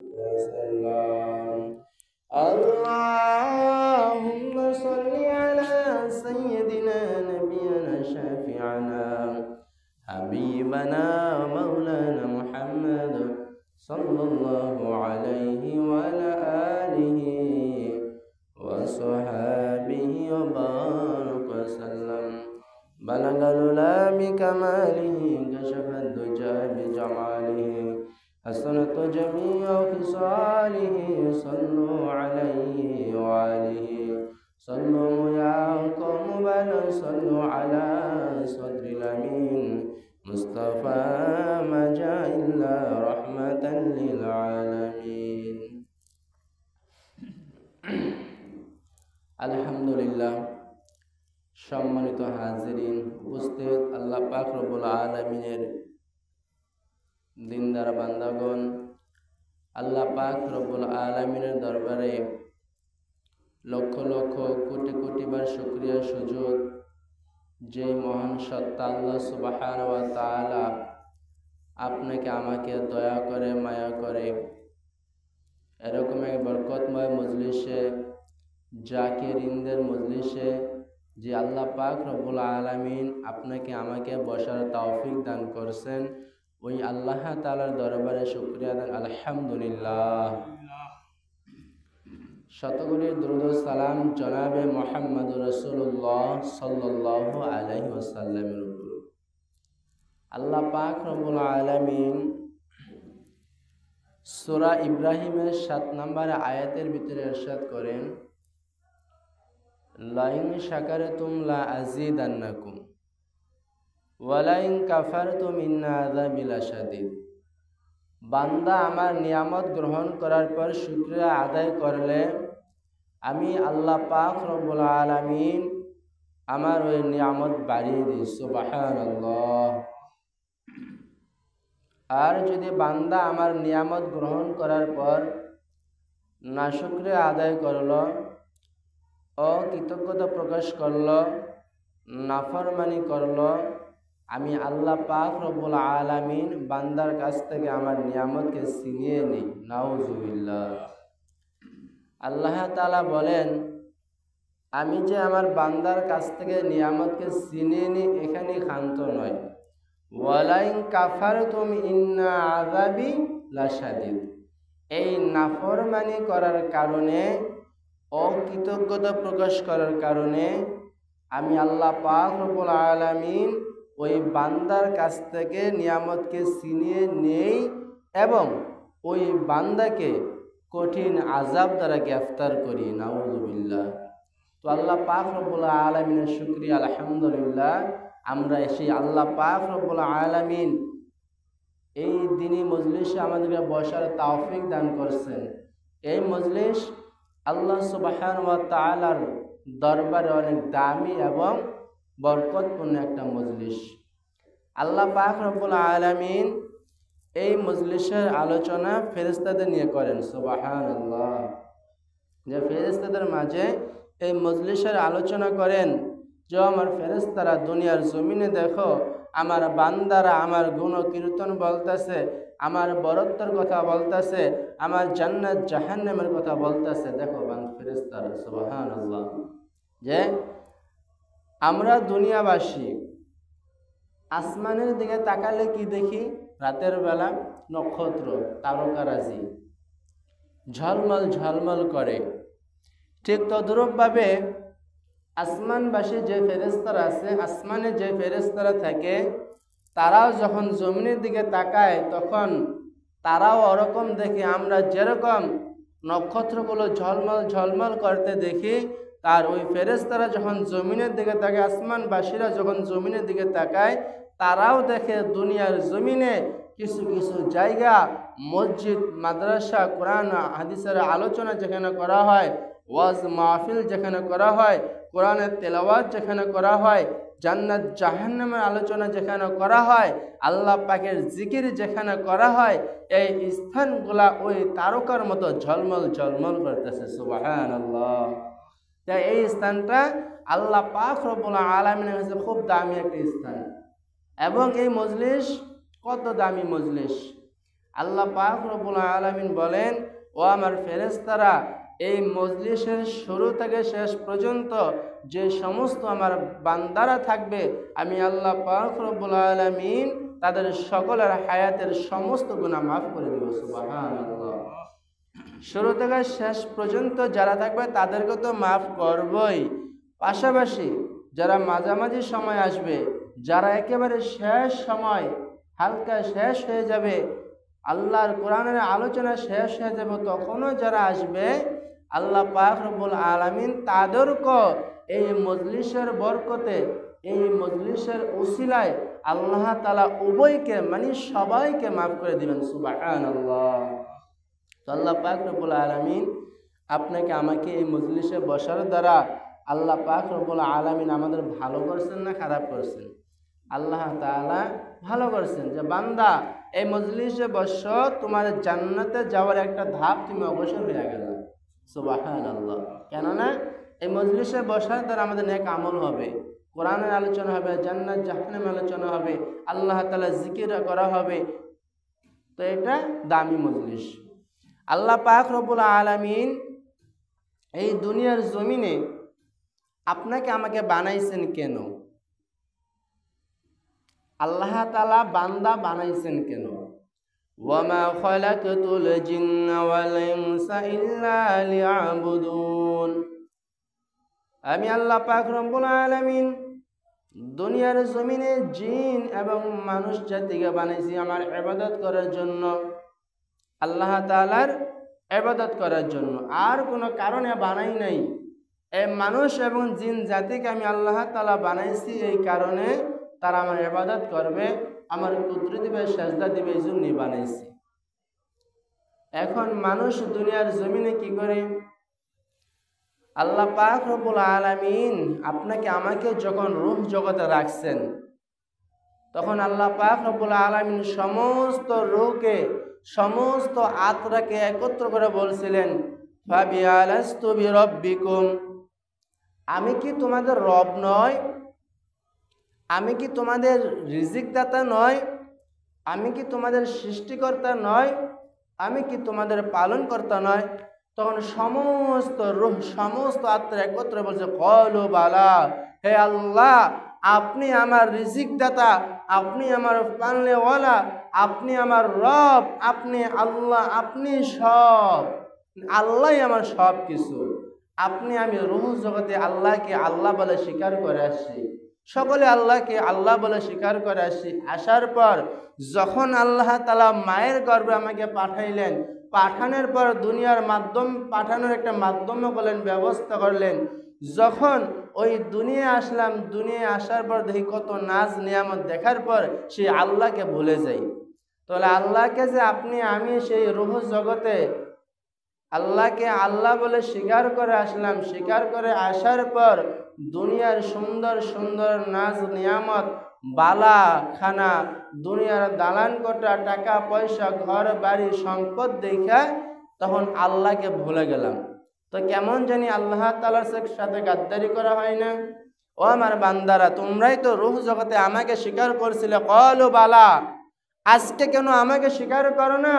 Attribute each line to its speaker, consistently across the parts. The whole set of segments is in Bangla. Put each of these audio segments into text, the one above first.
Speaker 1: وسلم. اللهم صل على سيدنا نبينا شافعنا حبيبنا مولانا محمد صلى الله عليه وعلى آله وصحابه وبارك وسلم. بلغ العلا بكماله كشف الدجى بجماله حسنت جميع خصاله صلوا عليه وآله. صلوا يا قوم بل صلوا على صدر الأمين مصطفى ما جاء إلا رحمة للعالمين. আলহামদুলিল্লাহ। সম্মানিত হাজিরিন, উপস্থিত আল্লাহ পাক রব্বুল আলামিনের দিনদার বান্দাগণ, আল্লাহ পাক রব্বুল আলামিনের দরবারে লক্ষ লক্ষ কোটি কোটি বার শুকরিয়া সুজুদ যে মহান সত্তা আল্লাহ সুবহানাহু ওয়া তাআলা আপনাকে আমাকে দয়া করে মায়া করে এরকম এক বরকতময় মজলিসে, জাকিরিনদের মজলিসে যে আল্লাহ পাক রব্বুল আলামিন আপনাকে আমাকে বসার তৌফিক দান করছেন, ওই আল্লাহ তাআলার দরবারে শুকরিয়া দেন আলহামদুলিল্লাহ। শতকোটি দরুদ ও সালাম জনাবে মুহাম্মদুর রাসূলুল্লাহ সাল্লাল্লাহু আলাইহি ওয়াসাল্লামের উপর। আল্লাহ পাক রব্বুল আলামিন সূরা ইব্রাহিমের 7 নম্বর আয়াতের ভিতরে ইরশাদ করেন, লাইন শাকারতুম লা আযীদান্নাকুম ওয়া লাইন কাফারতুম ইন্না আযাবি লাশাদীদ। বান্দা আমার নিয়ামত গ্রহণ করার পর শুকরিয়া আদায় করলে আমি আল্লাহ পাক রব্বুল আলামিন আমার ওই নিয়ামত বাড়িয়ে দিই। সুবহানাল্লাহ। আর যদি বান্দা আমার নিয়ামত গ্রহণ করার পর নাশুকরিয়া আদায় করলো, অকৃতজ্ঞতা প্রকাশ করলো, নাফরমানি করলো, আমি আল্লাহ পাক রব্বুল আলামিন বান্দার কাছ থেকে আমার নিয়ামতকে ছিনিয়ে নিই। নাউজুবিল্লাহ। আল্লাহ তাআলা বলেন, আমি যে আমার বান্দার কাছ থেকে নিয়ামতকে ছিনিয়ে নিই এখানে ক্ষান্ত নয়। ওয়ালাইন কাফারতুম ইন্না আযাবি লাশাদীদ। এই নাফরমানি করার কারণে, অকৃতজ্ঞতা প্রকাশ করার কারণে আমি আল্লাহ পাক রব্বুল আলামিন ওই বান্দার কাছ থেকে নিয়ামতকে ছিনিয়ে নেই এবং ওই বান্দাকে কঠিন আযাব দ্বারা গ্রেফতার করি। নাউযুবিল্লাহ। তো আল্লাহ পাক রব্বুল আলামিনের শুকরিয়া আলহামদুলিল্লাহ। আমরা সেই আল্লাহ পাক রব্বুল আলামিন এই দিনী মজলিসে আমাদেরকে বসার তৌফিক দান করছেন। এই মজলিস আল্লাহ সুবহানাহু ওয়া তাআলার দরবারে অনেক দামি এবং বরকতপূর্ণ একটা মজলিস। আল্লাহ পাক রব্বুল আলামিন এই মজলিসের আলোচনা ফেরেশতাদের নিয়ে করেন। সুবহানাল্লাহ। যে ফেরেশতাদের মাঝে এই মজলিসের আলোচনা করেন, যে আমার ফেরেশতারা দুনিয়ার জমিনে দেখো আমার বান্দারা আমার গুণ কীর্তন বলতেছে, আমার বরত্বের কথা বলতেছে, আমার জান্নাত জাহান্নামের কথা বলতেছে। দেখো ফেরেশতারা, সুবহানাল্লাহ। যে আমরা দুনিয়াবাসী আসমানের দিকে তাকালে কি দেখি? রাতের বেলা নক্ষত্র, তারকারাজি ঝলমল ঝলমল করে। ঠিক তদ্রূপভাবে আসমানবাসী যে ফেরেশতারা আছে, আসমানে যে ফেরেশতারা থাকে, তারাও যখন জমিনের দিকে তাকায় তখন তারাও ওরকম দেখে আমরা যেরকম নক্ষত্রগুলো ঝলমল ঝলমল করতে দেখি, তার ওই ফেরেশতারা যখন জমিনের দিকে তাকায়, আসমানবাসীরা যখন জমিনের দিকে তাকায়, তারাও দেখে দুনিয়ার জমিনে কিছু কিছু জায়গা, মসজিদ, মাদ্রাসা, কোরআন হাদিসের আলোচনা যেখানে করা হয়, ওয়াজ মাহফিল যেখানে করা হয়, কোরআনের তেলাওয়াত যেখানে করা হয়, জান্নাত জাহান্নামের আলোচনা যেখানে করা হয়, আল্লাহ পাকের জিকির যেখানে করা হয়, এই স্থানগুলা ওই তারকার মতো ঝলমল ঝলমল করতেছে। সুবহানাল্লাহ। তাই এই স্থানটা আল্লাহ পাক রব্বুল আলামিনের কাছে খুব দামি একটা স্থান। এবং এই মজলিস কত দামি মজলিস! আল্লাহ পাক রব্বুল আলামিন বলেন, ও আমার ফেরেশতারা, এই মজলিসের শুরু থেকে শেষ পর্যন্ত যে সমস্ত আমার বান্দারা থাকবে, আমি আল্লাহ পাক রব্বুল আলামিন তাদের সকলের হায়াতের সমস্ত গুনাহ মাফ করে দেব। সুবহানাল্লাহ। শুরু থেকে শেষ পর্যন্ত যারা থাকবে তাদেরকে তো মাফ করবই, পাশাপাশি যারা মাঝামাঝি সময় আসবে, যারা একেবারে শেষ সময় হালকা শেষ হয়ে যাবে, আল্লাহর কোরআনের আলোচনা শেষ হয়ে যাবে, তখনও যারা আসবে, আল্লাহ পাক রব্বুল আলামিন তাদেরকে এই মজলিসের বরকতে, এই মজলিসের উসিলায় আল্লাহ তাআলা উভয়কে মানে সবাইকে মাফ করে দিবেন। সুবহানাল্লাহ। তো আল্লাহ পাক রব্বুল আলামিন আপনাকে আমাকে এই মজলিসে বসার দ্বারা আল্লাহ পাক রব্বুল আলামিন আমাদের ভালো করছেন না খারাপ করছেন? আল্লাহ তাআলা ভালো করছেন, যে বান্দা এই মজলিসে বসো, তোমার জান্নাতে যাওয়ার একটা ধাপ তুমি অবসর হয়ে গেল। সুবহানাল্লাহ। কেননা এই মজলিসে বসার দ্বারা আমাদের নেক আমল হবে, কোরআনের আলোচনা হবে, জান্নাত জাহান্নামের আলোচনা হবে, আল্লাহ তাআলা জিকির করা হবে। তো এটা দামি মজলিস। আল্লাহ পাক রব্বুল আলামিন এই দুনিয়ার জমিনে আপনাকে আমাকে বানাইছেন কেন? আল্লাহ তাআলা বান্দা বানাইছেন কেন? ওয়ামা খালাকতুল জিন্না ওয়াল ইনসা ইল্লা লিয়াবুদুন। আমি আল্লাহ পাক রব্বুল আলামিন দুনিয়ার জমিনে জিন এবং মানুষ জাতিকে বানাইছি আমার ইবাদত করার জন্য, আল্লাহ তাআলার ইবাদত করার জন্য, আর কোনো কারণে বানাই নাই। এই মানুষ এবং জিন জাতিকে আমি আল্লাহ তাআলা বানাইছি এই কারণে তারা আমার ইবাদত করবে, আমার কুদরত দিবে, সেজদা দিবে, এই জন্যই বানাইছি। এখন মানুষ দুনিয়ার জমিনে কি করে? আল্লাহ পাক রব্বুল আলামিন আপনাকে আমাকে যখন রূহ জগতে রাখছেন, তখন আল্লাহ পাক রব্বুল আলামিন সমস্ত রূহকে, সমস্ত আত্মাকে একত্র করে বলছিলেন, ফাবিআলাস্তু বিরব্বিকুম, আমি কি তোমাদের রব নয়? আমি কি তোমাদের রিজিক দাতা নয়? আমি কি তোমাদের সৃষ্টিকর্তা নয়? আমি কি তোমাদের পালনকর্তা নয়? তখন সমস্ত রূহ, সমস্ত আত্মা একত্র বলছে, ক্বালু বালা, হে আল্লাহ, আপনি আমার রিজিক দাতা, আপনি আমার পালনেওয়ালা, আপনি আমার রব, আপনি আল্লাহ, আপনি সব, আল্লাহই আমার সব কিছু। আপনি, আমি রূহ জগতে আল্লাহকে আল্লাহ বলে স্বীকার করে আসছি, সকলে আল্লাহকে আল্লাহ বলে স্বীকার করে আসছি। আসার পর যখন আল্লাহ তাআলা মায়ের গর্ভে আমাকে পাঠাইলেন, পাঠানোর পর দুনিয়ার মাধ্যম, পাঠানোর একটা মাধ্যম করলেন, ব্যবস্থা করলেন। যখন ওই দুনিয়া আসলাম, দুনিয়া আসার পর দেখি কত নাজ নিয়ামত দেখার পর সেই আল্লাহকে ভুলে যাই। তাহলে আল্লাহকে যে আপনি আমি সেই রূহ জগতে আল্লাহকে আল্লাহ বলে স্বীকার করে আসলাম, স্বীকার করে আসার পর দুনিয়ার সুন্দর সুন্দর নাজ নিয়ামত, বালা খানা, দুনিয়ার দালান কোঠা, টাকা পয়সা, ঘর বাড়ি, সম্পদ দেখা তখন আল্লাহকে ভুলে গেলাম। তো কেমন জানি আল্লাহ তাআলার সাথে গাদ্দারি করা হয় না? ও আমার বান্দারা, তোমরাই তো রূহ জগতে আমাকে স্বীকার করছিলে, ক্বালু বালা, আজকে কেন আমাকে স্বীকার করো না?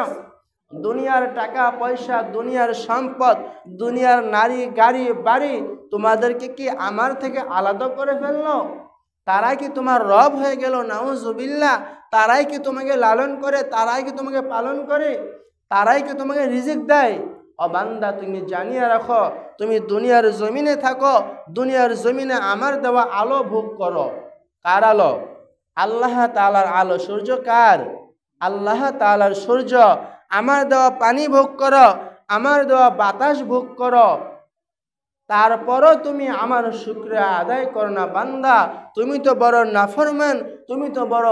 Speaker 1: দুনিয়ার টাকা পয়সা, দুনিয়ার সম্পদ, দুনিয়ার নারী গাড়ি বাড়ি তোমাদেরকে কি আমার থেকে আলাদা করে ফেললো? তারাই কি তোমার রব হয়ে গেল? নাউজুবিল্লাহ। তারাই কি তোমাকে লালন করে? তারাই কি তোমাকে পালন করে? তারাই কি তোমাকে রিজিক দেয়? ও বান্দা, তুমি জানিয়ে রাখো, তুমি দুনিয়ার জমিনে থাকো, দুনিয়ার জমিনে আমার দেওয়া আলো ভোগ করো। কার আলো? আল্লাহ তাআলার আলো। সূর্য কার? আল্লাহ তাআলার সূর্য। আমার দেওয়া পানি ভোগ করো, আমার দেওয়া বাতাস ভোগ করো, তারপরও তুমি আমার শুকরিয়া আদায় করো না। বান্দা, তুমি তো বড় নাফরমান, তুমি তো বড়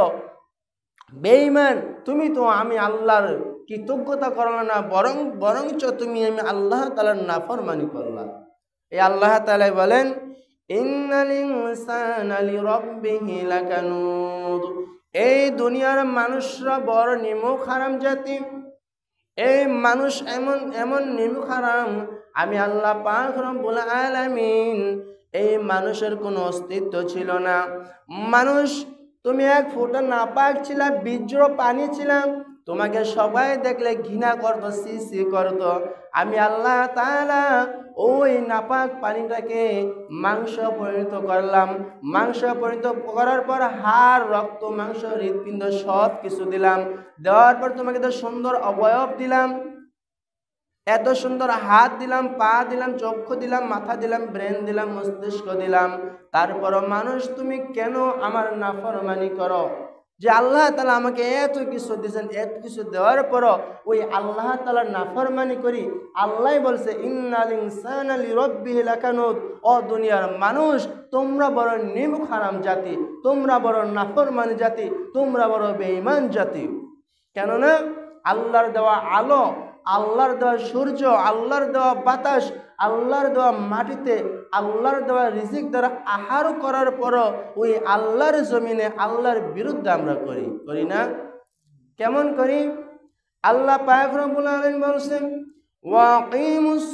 Speaker 1: বেঈমান, তুমি তো আমি আল্লাহর কৃতজ্ঞতা করলা না, বরঞ্চ তুমি আমি আল্লাহ তাআলার নাফরমানি করলা। এই আল্লাহ তাআলা বলেন, ইন্নাল ইনসানা লিরাব্বিহি লাকানুদ। এই দুনিয়ার মানুষরা বড় নিমুখ হারাম জাতি। এই মানুষ এমন এমন নিমুখ হারাম, আমি আল্লাহ পাক রব্বুল আলামিন এই মানুষের কোনো অস্তিত্ব ছিল না। মানুষ, তুমি এক ফোঁটা নাপাক ছিলা, বীর্য পানি ছিলাম, তোমাকে সবাই দেখলে ঘৃণা করতো, সি সি করতো। আমি আল্লাহ তাআলা ওই নাপাক পানিটাকে মাংস পরিণত করলাম। মাংস পরিণত করার পর হাড়, রক্ত, মাংস, হৃৎপিণ্ড সব কিছু দিলাম। দেওয়ার পর তোমাকে তো সুন্দর অবয়ব দিলাম, এত সুন্দর হাত দিলাম, পা দিলাম, চক্ষু দিলাম, মাথা দিলাম, ব্রেন দিলাম, মস্তিষ্ক দিলাম। তারপরও মানুষ তুমি কেন আমার নাফরমানি করো? যে আল্লাহ তাআলা আমাকে এত কিছু দিয়েছেন, এত কিছু দেওয়ার পরও ওই আল্লাহ তাআলার নাফরমানি করি। আল্লাহ বলছে ইন্নাল ইনসানা লিরাব্বিহি লাকানুদ। ও দুনিয়ার মানুষ, তোমরা বড় নিমুখ হারাম জাতি, তোমরা বড় নাফরমানি জাতি, তোমরা বড় বেঈমান জাতি। কেননা আল্লাহর দেওয়া আলো, আল্লাহর দেওয়া সূর্য, আল্লাহর দেওয়া বাতাস, আল্লাহর দেওয়া মাটিতে আল্লাহর দেওয়া রিজিক দ্বারা আহার করার পরও ওই আল্লাহর জমিনে আল্লাহর বিরুদ্ধে আমরা করি না? কেমন করি? আল্লাহ পাক রব্বুল আলামিন বলছেন ওয়াকিমুস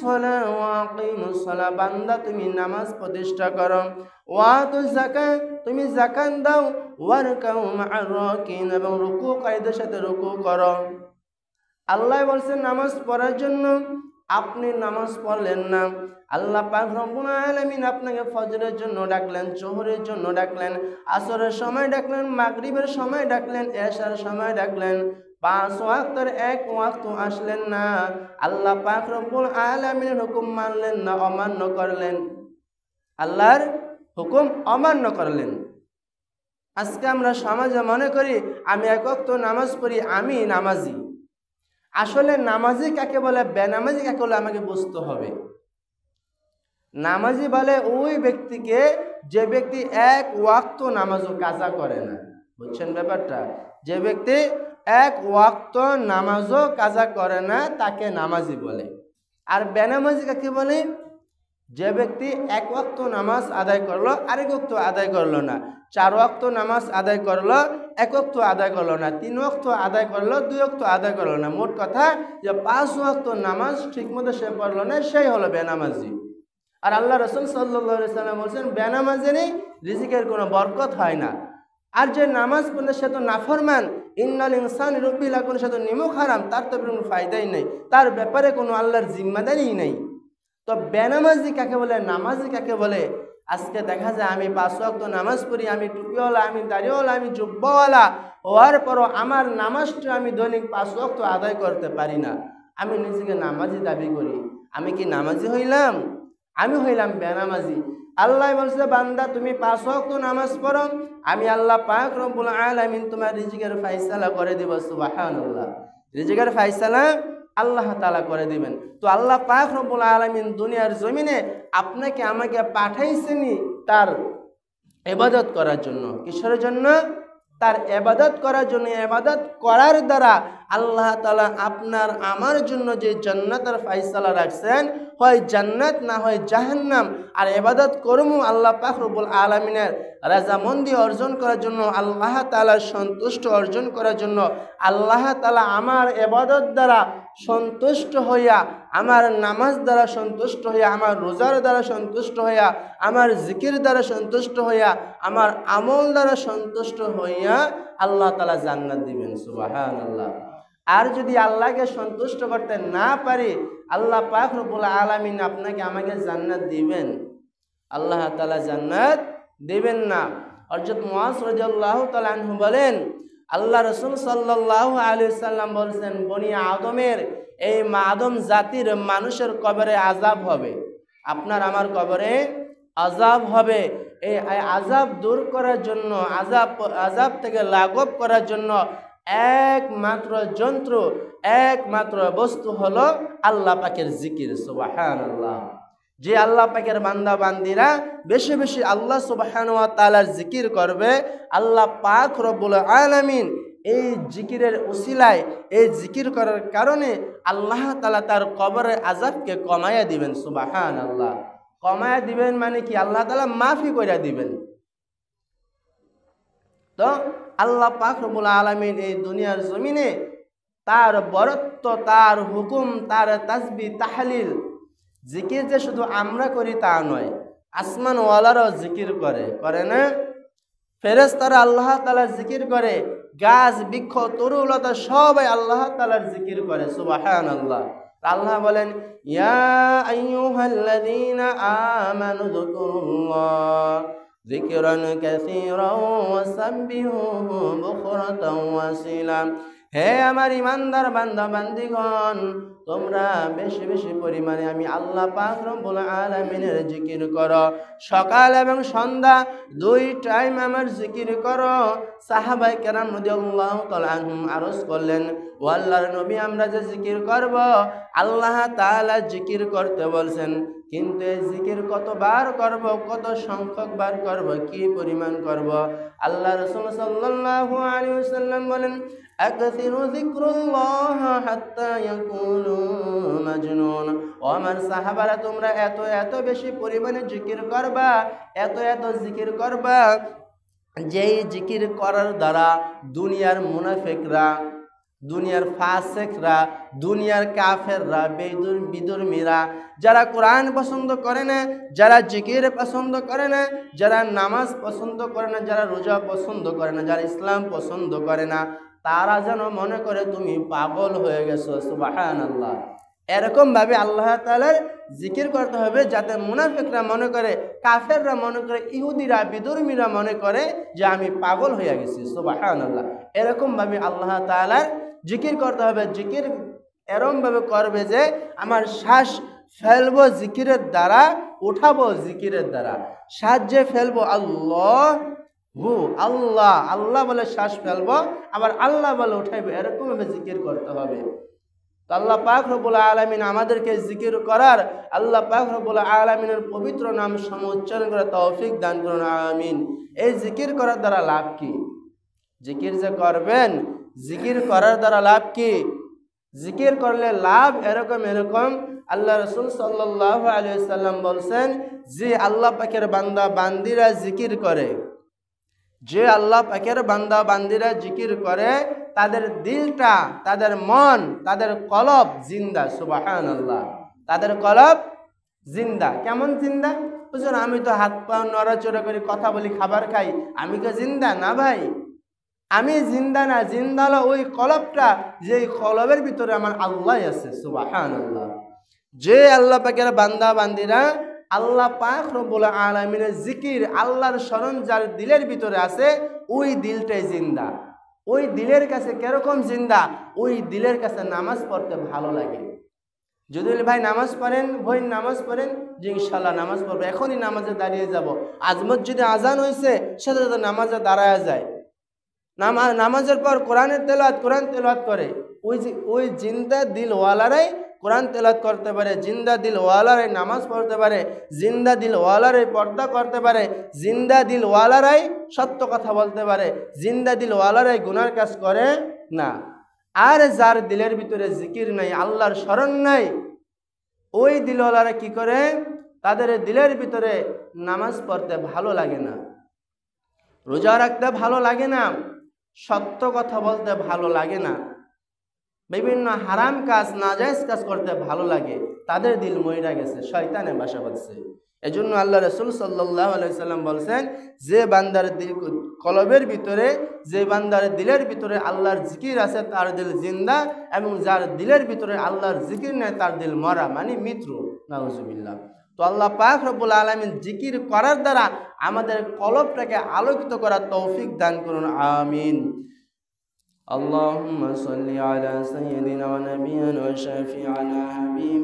Speaker 1: সালাহ, বান্দা তুমি নামাজ প্রতিষ্ঠা করো। ওয়াতুজ যাকাত, তুমি যাকাত দাও। ওয়ারকাউ মা'আর রাকিন, এবং রুকুকারীদের সাথে রুকু করো। আল্লাহ বলছেন নামাজ পড়ার জন্য, আপনি নামাজ পড়লেন না। আল্লাহ পাক রব্বুল আলামিন আপনাকে ফজরের জন্য ডাকলেন, যোহরের জন্য ডাকলেন, আসরের সময় ডাকলেন, মাগরিবের সময় ডাকলেন, এশার সময় ডাকলেন। 5 ওয়াক্তের এক ওয়াক্ত আসলেন না। আল্লাহ পাক রব্বুল আলামিনের হুকুম মানলেন না, অমান্য করলেন। আল্লাহর হুকুম অমান্য করলেন। আজকে আমরা সমাজে মনে করি আমি এক ওয়াক্ত নামাজ পড়ি, আমি নামাজি। আসলে নামাজি কাকে বলে, বেনামাজি কাকে বলে আমাকে বুঝতে হবে। নামাজি বলে ওই ব্যক্তিকে যে ব্যক্তি এক ওয়াক্ত নামাজও কাজা করে না। বুঝছেন ব্যাপারটা? যে ব্যক্তি এক ওয়াক্ত নামাজও কাজা করে না তাকে নামাজি বলে। আর বেনামাজি কাকে বলে? যে ব্যক্তি এক ওয়াক্ত নামাজ আদায় করলো, আরেক ওয়াক্ত আদায় করলো না। 4 ওয়াক্ত নামাজ আদায় করলো, এক ওয়াক্ত আদায় করলো না। 3 ওয়াক্ত আদায় করলো, 2 ওয়াক্ত আদায় করলো না। মোট কথা যে 5 ওয়াক্ত নামাজ ঠিকমতো সে পড়লো না, সেই হলো বেনামাজি। আর আল্লাহ রাসূল সাল্লাল্লাহু আলাইহি সাল্লাম বলছেন বেনামাজিরই রিজিকের কোনো বরকত হয় না। আর যে নামাজ পড়লে সে তো নাফরমান, ইন্নাল ইনসানা লিরাব্বিহি লাকানুদ, সে তো নিমুখ হারাম, তার তো কোনো ফায়দাই নেই, তার ব্যাপারে কোনো আল্লাহর জিম্মাদারিই নেই। তো বেনামাজি কাকে বলে, নামাজি কাকে বলে? আজকে দেখা যায় আমি 5 ওয়াক্ত নামাজ পড়ি, আমি টুপিওয়ালা, আমি দাড়িওয়ালা, আমি জুব্বাওয়ালা হওয়ার পরও আমার নামাজটা আমি দৈনিক 5 ওয়াক্ত আদায় করতে পারি না। আমি নিজেকে নামাজি দাবি করি। আমি কি নামাজি হইলাম? আমি হইলাম বেনামাজি। আল্লাহ বলছে বান্দা তুমি 5 ওয়াক্ত নামাজ পড়ো, আমি আল্লাহ পাক রব্বুল আলামিন তোমার রিজিকের ফায়সালা করে দিব। সুবহানাল্লাহ। রিজিকের ফায়সালা আল্লাহ তাআলা করে দিবেন। তো আল্লাহ পাক রব্বুল আলামিন দুনিয়ার জমিনে আপনাকে আমাকে পাঠাইছেনই তার ইবাদত করার জন্য। কিসের জন্য? তার ইবাদত করার জন্য। ইবাদত করার দ্বারা আল্লাহ তাআলা আপনার আমার জন্য যে জান্নাতের ফয়সালা রাখছেন, হয় জান্নাত না হয় জাহান্নাম। আর ইবাদত করমু আল্লাহ পাক রব্বুল আলামিনের রাজামন্দি অর্জন করার জন্য, আল্লাহ তাআলার সন্তুষ্ট অর্জন করার জন্য। আল্লাহ তাআলা আমার ইবাদত দ্বারা সন্তুষ্ট হইয়া, আমার নামাজ দ্বারা সন্তুষ্ট হইয়া, আমার রোজার দ্বারা সন্তুষ্ট হইয়া, আমার জিকির দ্বারা সন্তুষ্ট হইয়া, আমার আমল দ্বারা সন্তুষ্ট হইয়া আল্লাহ তাআলা জান্নাত দিবেন। সুবহানাল্লাহ। আর যদি আল্লাহকে সন্তুষ্ট করতে না পারি, আল্লাহ পাক রব্বুল আলামিন আপনাকে আমাকে জান্নাত দিবেন? আল্লাহ তাআলা জান্নাত দিবেন না। হযরত মুআজ রাদিয়াল্লাহু তাআলা আনহু বলেন আল্লাহ রাসূল সাল্লাল্লাহু আলাইহি সাল্লাম বলেছেন বনি আদমের, এই আদম জাতির মানুষের কবরে আযাব হবে। আপনার আমার কবরে আযাব হবে। এই আযাব দূর করার জন্য, আযাব থেকে লাঘব করার জন্য একমাত্র যন্ত্র, একমাত্র বস্তু হলো আল্লাহ পাকের জিকির। সুবহানাল্লাহ। যে আল্লাহ পাকের বান্দা বান্দিরা বেশি বেশি আল্লাহ সুবহানাহু ওয়া তাআলার জিকির করবে, আল্লাহ পাক রব্বুল আলামিন এই জিকিরের উসিলায়, এই জিকির করার কারণে আল্লাহ তাআলা তার কবরের আযাবকে কমায়া দিবেন। সুবহানাল্লাহ। কমায়া দিবেন মানে কি? আল্লাহ তাআলা মাফি কইরা দিবেন। তো আল্লাহ পাক রব্বুল আলামিন এই দুনিয়ার জমিনে তার বরত্ব, তার হুকুম, তার তাসবিহ তাহলিল, জিকির যে শুধু আমরা করি তা নয়, আসমানওয়ালারাও জিকির করে না? ফেরেশতারা আল্লাহ তাআলা জিকির করে, গাছ বৃক্ষ তরুলতা সবাই আল্লাহ তাআলার জিকির করে সুবহানাল্লাহ। আল্লাহ বলেন ইয়া আইয়ুহাল্লাযীনা আমানু যকুরুল্লাহ যিকরান কাসীরান ওয়াসাব্বিহুহু বুকরাতাও ওয়াসিলা। হে আমার ইমানদার বান্দা বান্দিগণ, তোমরা বেশি বেশি পরিমাণে আমি আল্লাহ পাক রব্বুল আলামিনের জিকির করো, সকাল এবং সন্ধ্যা দুই টাইম আমার জিকির করো। সাহাবায়ে কেরাম রাদিয়াল্লাহু তাআলা আনহুম আরজ করলেন, ও আল্লাহর নবী, আমরা যে জিকির করব আল্লাহ তাআলা জিকির করতে বলছেন, কিন্তু এই জিকির কতবার করব, কত সংখ্যক বার করব, কি পরিমাণ করব? আল্লাহ রাসূল সাল্লাল্লাহু আলাইহি ওয়াসাল্লাম বলেন আকসিরু যিকরুল্লাহ হাত্তা ইয়াকুলু মাজনুন। ও আমার সাহাবারা, তোমরা এত এত বেশি পরিমাণে জিকির করবা, এত এত জিকির করবা, যেই জিকির করার দ্বারা দুনিয়ার মুনাফিকরা, দুনিয়ার ফাসিকরা, দুনিয়ার কাফেররা, বিদুর্মীরা, যারা কোরআন পছন্দ করে না, যারা জিকির পছন্দ করে না, যারা নামাজ পছন্দ করে না, যারা রোজা পছন্দ করে না, যারা ইসলাম পছন্দ করে না, তারা যেন মনে করে তুমি পাগল হয়ে গেছো সুবহানাল্লাহ। এরকম ভাবে আল্লাহ তাআলার জিকির করতে হবে যাতে মুনাফিকরা মনে করে, কাফেররা মনে করে, ইহুদিরা বিদুর্মীরা মনে করে যে আমি পাগল হয়ে গেছি সুবহানাল্লাহ। এরকম ভাবে আল্লাহ তাআলার জিকির করতে হবে। জিকির এরকম ভাবে করবে যে আমার শ্বাস ফেলবো জিকিরের দ্বারা, উঠাবো জিকিরের দ্বারা, শ্বাস যে ফেলবো আল্লাহ আল্লাহ আল্লাহ বলে শ্বাস ফেলবো, আবার আল্লাহ বলে উঠাইবো, এরকম ভাবে জিকির করতে হবে। তো আল্লাহ পাক রব্বুল আলামিন আমাদেরকে জিকির করার, আল্লাহ পাক রব্বুল আলামিনের পবিত্র নাম সমুচ্চারণ করার তৌফিক দান করুন, আমিন। এই জিকির করার দ্বারা লাভ কি? জিকির যে করবেন, জিকির করার দ্বারা লাভ কি? জিকির করলে লাভ এরকম এরকম। আল্লাহ রাসূল সাল্লাল্লাহু আলাইহি ওয়াসাল্লাম বলছেন, যে আল্লাহ পাকের বান্দা বান্দিরা জিকির করে, যে আল্লাহ পাকের বান্দা বান্দিরা জিকির করে, তাদের দিলটা, তাদের মন, তাদের কলব জিন্দা সুবহানাল্লাহ। তাদের কলব জিন্দা। কেমন জিন্দা? হুজুর, আমি তো হাত পা নড়াচড়া করে কথা বলি, খাবার খাই, আমি তো জিন্দা না ভাই। আমি জিন্দা না, জিন্দা হলো ওই কলবটা, যে কলবের ভিতরে আমার আল্লাহ আছে সুবহানাল্লাহ। যে আল্লাহ পাকের বান্দা বান্দিরা আল্লাহ পাক রব্বুল আলামিনের জিকির, আল্লাহর স্মরণ যার দিলের ভিতরে আছে, ওই দিলটাই জিন্দা। ওই দিলের কাছে কিরকম জিন্দা? ওই দিলের কাছে নামাজ পড়তে ভালো লাগে। যদি ভাই নামাজ পড়েন, ভাই নামাজ পড়েন, যে ইনশাল্লাহ নামাজ পড়বো, এখনই নামাজে দাঁড়িয়ে যাব। আজ মসজিদে আজান হয়েছে, সাথে সাথে নামাজে দাঁড়ায় যায়, নামাজের পর কোরআন তেলাওয়াত করে। ওই জিন্দা দিলওয়ালারাই কোরআন তেলাওয়াত করতে পারে, জিন্দা দিলওয়ালারাই নামাজ পড়তে পারে, জিন্দা দিলওয়ালারাই পর্দা করতে পারে, জিন্দা দিলওয়ালারাই সত্য কথা বলতে পারে, জিন্দা দিলওয়ালারাই গুনার কাজ করে না। আর যার দিলের ভিতরে জিকির নাই, আল্লাহর স্মরণ নাই, ওই দিলওয়ালারা কি করে? তাদের দিলের ভিতরে নামাজ পড়তে ভালো লাগে না, রোজা রাখতে ভালো লাগে না, সত্য কথা বলতে ভালো লাগে না, বিভিন্ন হারাম কাজ, নাজায়েজ কাজ করতে ভালো লাগে। তাদের দিল মইরা গেছে, শয়তানে বাসা বাঁধছে। এজন্য আল্লাহ রাসূল সাল্লাল্লাহু আলাইহি সাল্লাম বলছেন, যে বান্দার দিল কলবের ভিতরে, যে বান্দার দিলের ভিতরে আল্লাহর জিকির আছে, তার দিল জিন্দা, এবং যার দিলের ভিতরে আল্লাহর জিকির নেই, তার দিল মরা, মানে মৃত্যু। নাউজুবিল্লাহ। তো আল্লাহ পাক রব্বুল আলামিন জিকির করার দ্বারা আমাদের কলবটাকে আলোকিত করার তৌফিক দান করুন, আমিন। اللهم صل على سيدنا ونبينا وشفيعنا حبيبنا